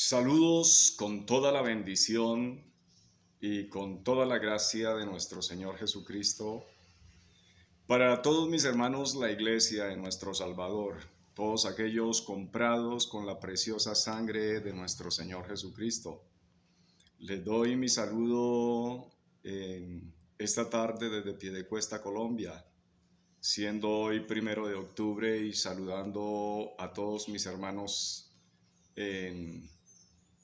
Saludos con toda la bendición y con toda la gracia de nuestro Señor Jesucristo para todos mis hermanos la Iglesia de nuestro Salvador, todos aquellos comprados con la preciosa sangre de nuestro Señor Jesucristo. Les doy mi saludo en esta tarde desde Piedecuesta, Colombia, siendo hoy 1 de octubre y saludando a todos mis hermanos en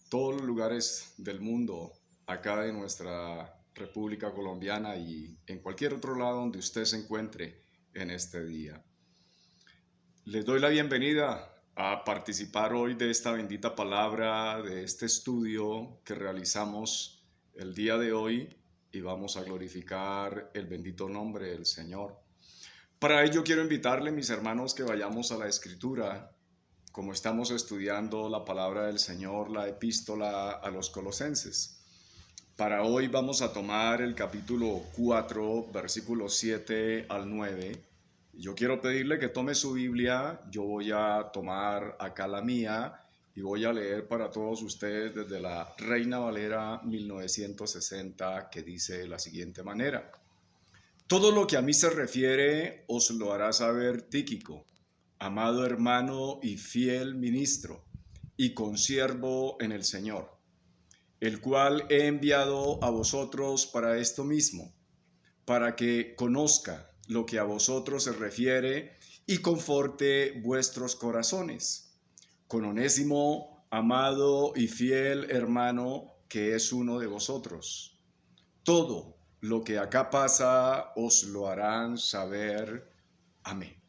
todos los lugares del mundo, acá de nuestra República Colombiana y en cualquier otro lado donde usted se encuentre en este día. Les doy la bienvenida a participar hoy de esta bendita palabra, de este estudio que realizamos el día de hoy y vamos a glorificar el bendito nombre del Señor. Para ello quiero invitarle, mis hermanos, que vayamos a la Escritura, como estamos estudiando la palabra del Señor, la epístola a los Colosenses. Para hoy vamos a tomar el capítulo 4, versículos 7 al 9. Yo quiero pedirle que tome su Biblia, yo voy a tomar acá la mía y voy a leer para todos ustedes desde la Reina Valera 1960, que dice de la siguiente manera: todo lo que a mí se refiere os lo hará saber Tíquico, amado hermano y fiel ministro, y consiervo en el Señor, el cual he enviado a vosotros para esto mismo, para que conozca lo que a vosotros se refiere y conforte vuestros corazones. Con Onésimo, amado y fiel hermano, que es uno de vosotros. Todo lo que acá pasa os lo harán saber. Amén.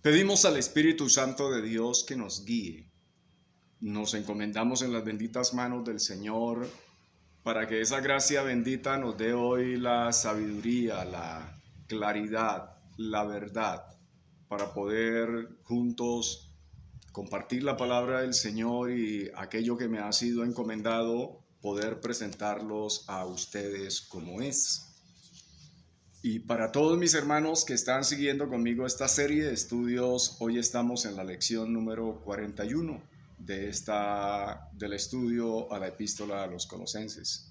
Pedimos al Espíritu Santo de Dios que nos guíe. Nos encomendamos en las benditas manos del Señor para que esa gracia bendita nos dé hoy la sabiduría, la claridad, la verdad, para poder juntos compartir la palabra del Señor y aquello que me ha sido encomendado, poder presentarlos a ustedes como es. Y para todos mis hermanos que están siguiendo conmigo esta serie de estudios, hoy estamos en la lección número 41 del estudio a la epístola a los Colosenses.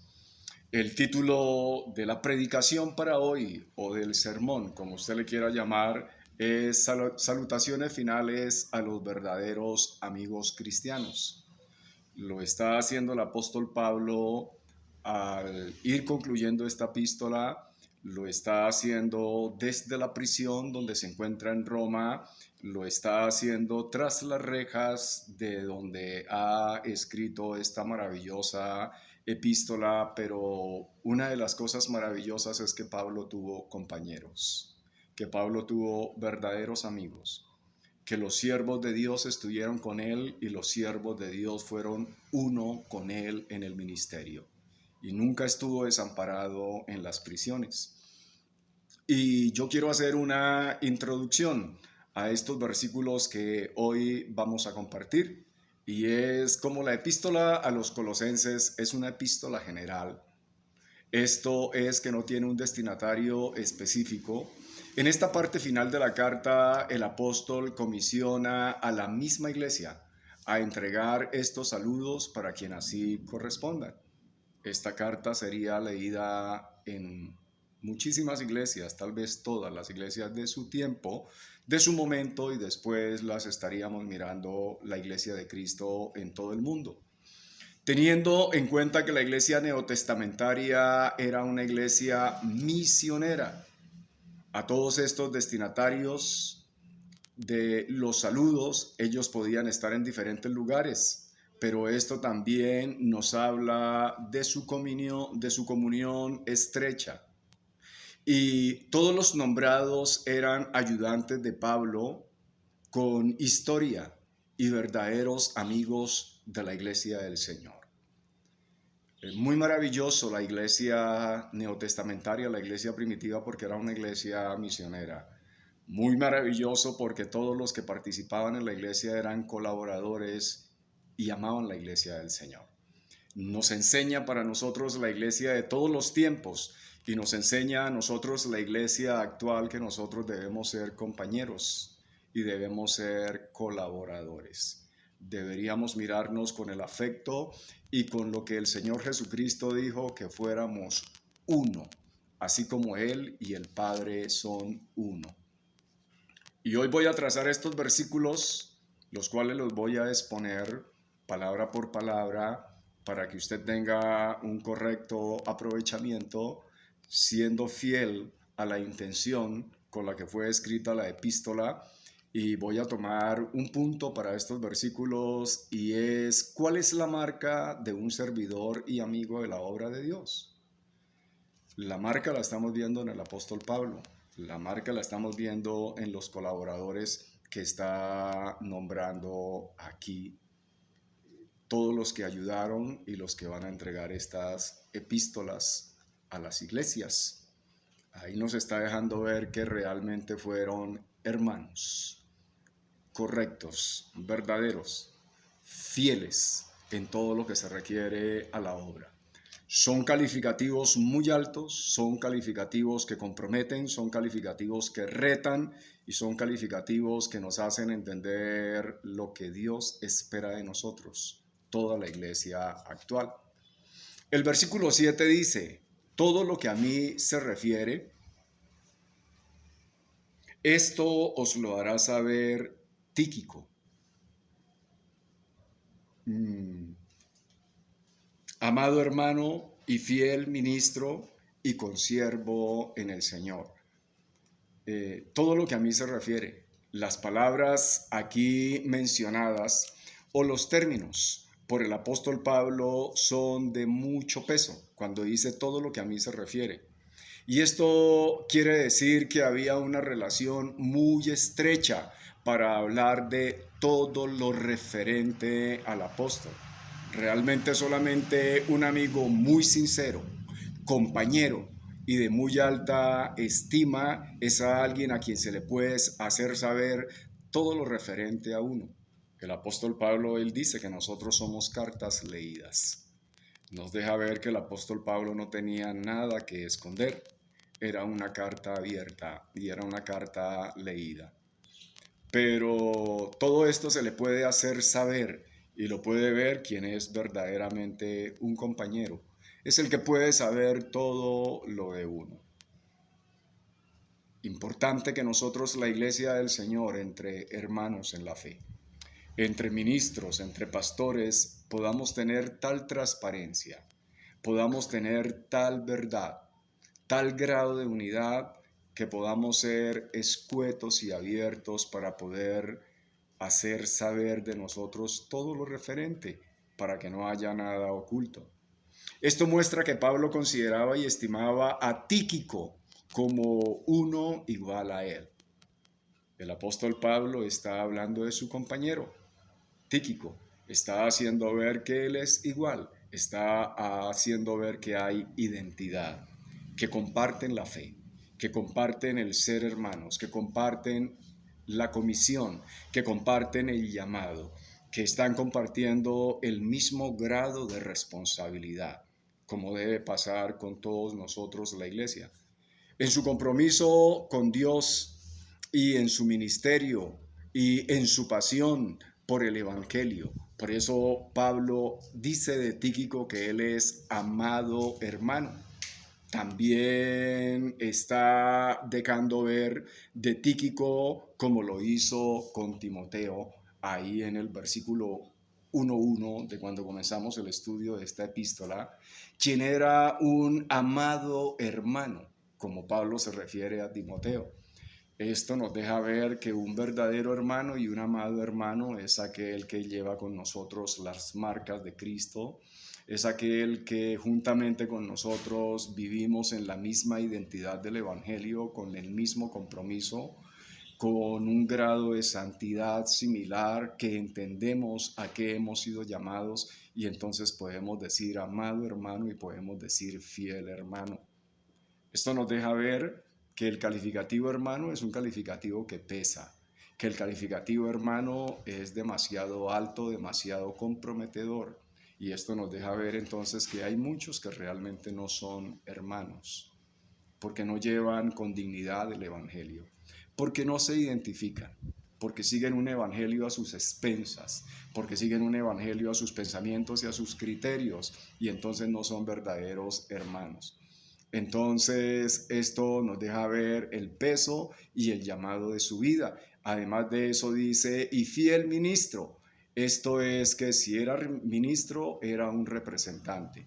El título de la predicación para hoy, o del sermón, como usted le quiera llamar, es Salutaciones finales a los verdaderos amigos cristianos. Lo está haciendo el apóstol Pablo al ir concluyendo esta epístola. Lo está haciendo desde la prisión donde se encuentra en Roma, lo está haciendo tras las rejas de donde ha escrito esta maravillosa epístola, pero una de las cosas maravillosas es que Pablo tuvo compañeros, que Pablo tuvo verdaderos amigos, que los siervos de Dios estuvieron con él y los siervos de Dios fueron uno con él en el ministerio. Y nunca estuvo desamparado en las prisiones. Y yo quiero hacer una introducción a estos versículos que hoy vamos a compartir. Y es como la epístola a los Colosenses es una epístola general. Esto es que no tiene un destinatario específico. En esta parte final de la carta, el apóstol comisiona a la misma iglesia a entregar estos saludos para quien así corresponda. Esta carta sería leída en muchísimas iglesias, tal vez todas las iglesias de su tiempo, de su momento, y después las estaríamos mirando la iglesia de Cristo en todo el mundo. Teniendo en cuenta que la iglesia neotestamentaria era una iglesia misionera, a todos estos destinatarios de los saludos, ellos podían estar en diferentes lugares, pero esto también nos habla de su comunión estrecha. Y todos los nombrados eran ayudantes de Pablo con historia y verdaderos amigos de la iglesia del Señor. Muy maravilloso la iglesia neotestamentaria, la iglesia primitiva, porque era una iglesia misionera. Muy maravilloso porque todos los que participaban en la iglesia eran colaboradores y amaban la iglesia del Señor. Nos enseña para nosotros la iglesia de todos los tiempos y nos enseña a nosotros la iglesia actual que nosotros debemos ser compañeros y debemos ser colaboradores. Deberíamos mirarnos con el afecto y con lo que el Señor Jesucristo dijo, que fuéramos uno, así como Él y el Padre son uno. Y hoy voy a trazar estos versículos, los cuales los voy a exponer palabra por palabra para que usted tenga un correcto aprovechamiento, siendo fiel a la intención con la que fue escrita la epístola. Y voy a tomar un punto para estos versículos, y es: ¿cuál es la marca de un servidor y amigo de la obra de Dios? La marca la estamos viendo en el apóstol Pablo. La marca la estamos viendo en los colaboradores que está nombrando aquí, todos los que ayudaron y los que van a entregar estas epístolas a las iglesias. Ahí nos está dejando ver que realmente fueron hermanos, correctos, verdaderos, fieles en todo lo que se requiere a la obra. Son calificativos muy altos, son calificativos que comprometen, son calificativos que retan y son calificativos que nos hacen entender lo que Dios espera de nosotros, toda la iglesia actual. El versículo 7 dice: todo lo que a mí se refiere, esto os lo hará saber Tíquico. Amado hermano y fiel ministro y consiervo en el Señor. Todo lo que a mí se refiere, las palabras aquí mencionadas o los términos por el apóstol Pablo son de mucho peso cuando dice todo lo que a mí se refiere. Y esto quiere decir que había una relación muy estrecha para hablar de todo lo referente al apóstol. Realmente solamente un amigo muy sincero, compañero y de muy alta estima es a alguien a quien se le puede hacer saber todo lo referente a uno. El apóstol Pablo, él dice que nosotros somos cartas leídas. Nos deja ver que el apóstol Pablo no tenía nada que esconder. Era una carta abierta y era una carta leída. Pero todo esto se le puede hacer saber y lo puede ver quien es verdaderamente un compañero. Es el que puede saber todo lo de uno. Importante que nosotros, la iglesia del Señor, entre hermanos en la fe, entre ministros, entre pastores, podamos tener tal transparencia, podamos tener tal verdad, tal grado de unidad, que podamos ser escuetos y abiertos para poder hacer saber de nosotros todo lo referente, para que no haya nada oculto. Esto muestra que Pablo consideraba y estimaba a Tíquico como uno igual a él. El apóstol Pablo está hablando de su compañero, Tíquico. Está haciendo ver que él es igual, está haciendo ver que hay identidad, que comparten la fe, que comparten el ser hermanos, que comparten la comisión, que comparten el llamado, que están compartiendo el mismo grado de responsabilidad, como debe pasar con todos nosotros la iglesia. En su compromiso con Dios y en su ministerio y en su pasión por el Evangelio. Por eso Pablo dice de Tíquico que él es amado hermano. También está dejando ver de Tíquico como lo hizo con Timoteo, ahí en el versículo 1:1 de cuando comenzamos el estudio de esta epístola, quien era un amado hermano, como Pablo se refiere a Timoteo. Esto nos deja ver que un verdadero hermano y un amado hermano es aquel que lleva con nosotros las marcas de Cristo, es aquel que juntamente con nosotros vivimos en la misma identidad del Evangelio, con el mismo compromiso, con un grado de santidad similar, que entendemos a qué hemos sido llamados, y entonces podemos decir amado hermano y podemos decir fiel hermano. Esto nos deja ver que el calificativo hermano es un calificativo que pesa, que el calificativo hermano es demasiado alto, demasiado comprometedor. Y esto nos deja ver entonces que hay muchos que realmente no son hermanos, porque no llevan con dignidad el Evangelio, porque no se identifican. porque siguen un evangelio a sus expensas, porque siguen un evangelio a sus pensamientos y a sus criterios, y entonces no son verdaderos hermanos. Entonces, esto nos deja ver el peso y el llamado de su vida. Además de eso dice, y fiel ministro. Esto es que si era ministro, era un representante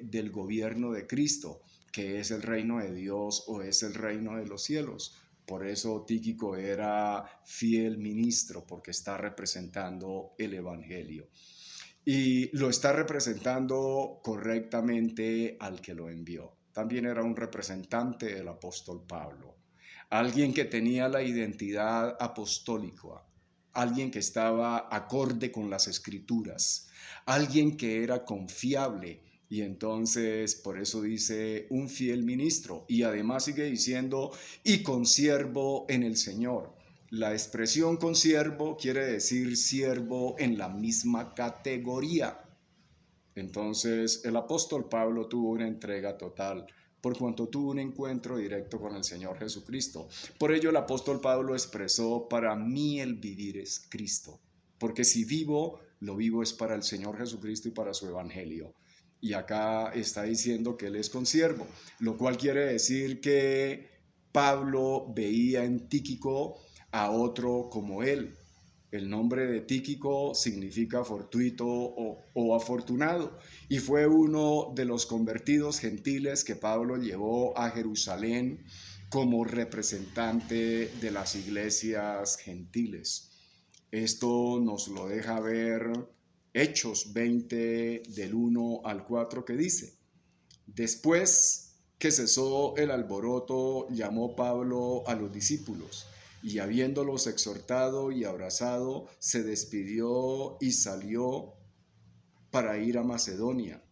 del gobierno de Cristo, que es el reino de Dios o es el reino de los cielos. Por eso Tíquico era fiel ministro, porque está representando el evangelio. Y lo está representando correctamente al que lo envió. También era un representante del apóstol Pablo, alguien que tenía la identidad apostólica, alguien que estaba acorde con las escrituras, alguien que era confiable. Y entonces por eso dice un fiel ministro, y además sigue diciendo y consiervo en el Señor. La expresión consiervo quiere decir siervo en la misma categoría. Entonces el apóstol Pablo tuvo una entrega total por cuanto tuvo un encuentro directo con el Señor Jesucristo. Por ello el apóstol Pablo expresó, para mí el vivir es Cristo, porque si vivo, lo vivo es para el Señor Jesucristo y para su evangelio. Y acá está diciendo que él es consiervo, lo cual quiere decir que Pablo veía en Tíquico a otro como él. El nombre de Tíquico significa fortuito o afortunado, y fue uno de los convertidos gentiles que Pablo llevó a Jerusalén como representante de las iglesias gentiles. Esto nos lo deja ver Hechos 20 del 1 al 4, que dice: después que cesó el alboroto, llamó Pablo a los discípulos, y habiéndolos exhortado y abrazado, se despidió y salió para ir a Macedonia.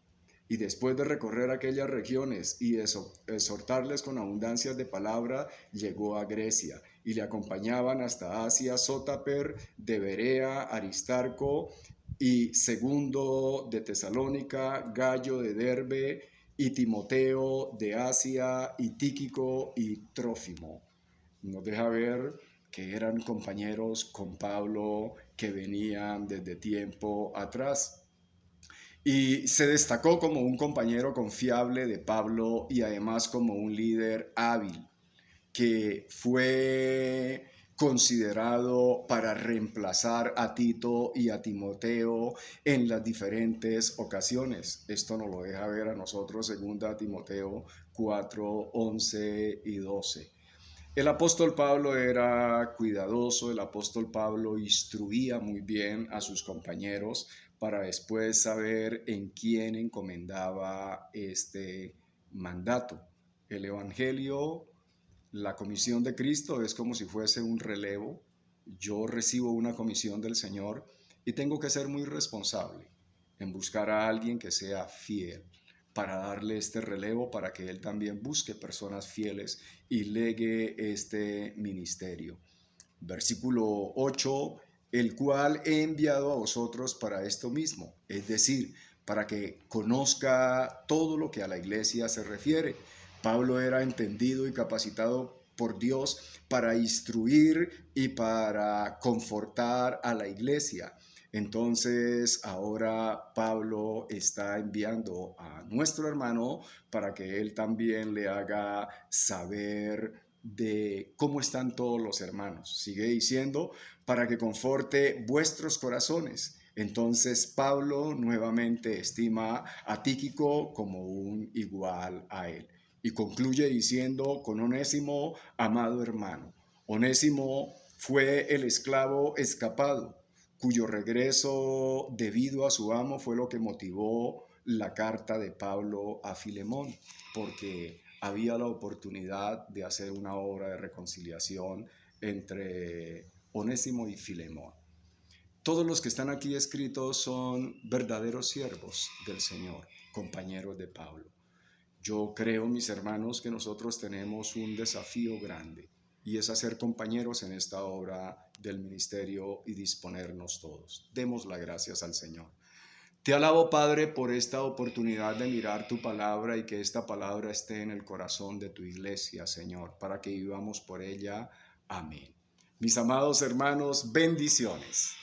Y después de recorrer aquellas regiones y exhortarles con abundancias de palabra, llegó a Grecia, y le acompañaban hasta Asia Sópater de Berea, Aristarco y Segundo de Tesalónica, Gallo de Derbe y Timoteo de Asia y Tíquico y Trófimo. Nos deja ver que eran compañeros con Pablo que venían desde tiempo atrás. Y se destacó como un compañero confiable de Pablo y además como un líder hábil que fue considerado para reemplazar a Tito y a Timoteo en las diferentes ocasiones. Esto nos lo deja ver a nosotros, 2 Timoteo 4, 11 y 12. El apóstol Pablo era cuidadoso, el apóstol Pablo instruía muy bien a sus compañeros para después saber en quién encomendaba este mandato. El evangelio, la comisión de Cristo, es como si fuese un relevo. Yo recibo una comisión del Señor y tengo que ser muy responsable en buscar a alguien que sea fiel, para darle este relevo, para que él también busque personas fieles y legue este ministerio. Versículo 8, el cual he enviado a vosotros para esto mismo, es decir, para que conozca todo lo que a la iglesia se refiere. Pablo era entendido y capacitado por Dios para instruir y para confortar a la iglesia. Entonces ahora Pablo está enviando a nuestro hermano para que él también le haga saber de cómo están todos los hermanos. Sigue diciendo, para que conforte vuestros corazones. Entonces Pablo nuevamente estima a Tíquico como un igual a él. Y concluye diciendo, con Onésimo, amado hermano. Onésimo fue el esclavo escapado, cuyo regreso debido a su amo fue lo que motivó la carta de Pablo a Filemón, porque había la oportunidad de hacer una obra de reconciliación entre Onésimo y Filemón. Todos los que están aquí escritos son verdaderos siervos del Señor, compañeros de Pablo. Yo creo, mis hermanos, que nosotros tenemos un desafío grande, y es hacer compañeros en esta obra del ministerio y disponernos todos. Demos las gracias al Señor. Te alabo, Padre, por esta oportunidad de mirar tu palabra y que esta palabra esté en el corazón de tu iglesia, Señor, para que vivamos por ella. Amén. Mis amados hermanos, bendiciones.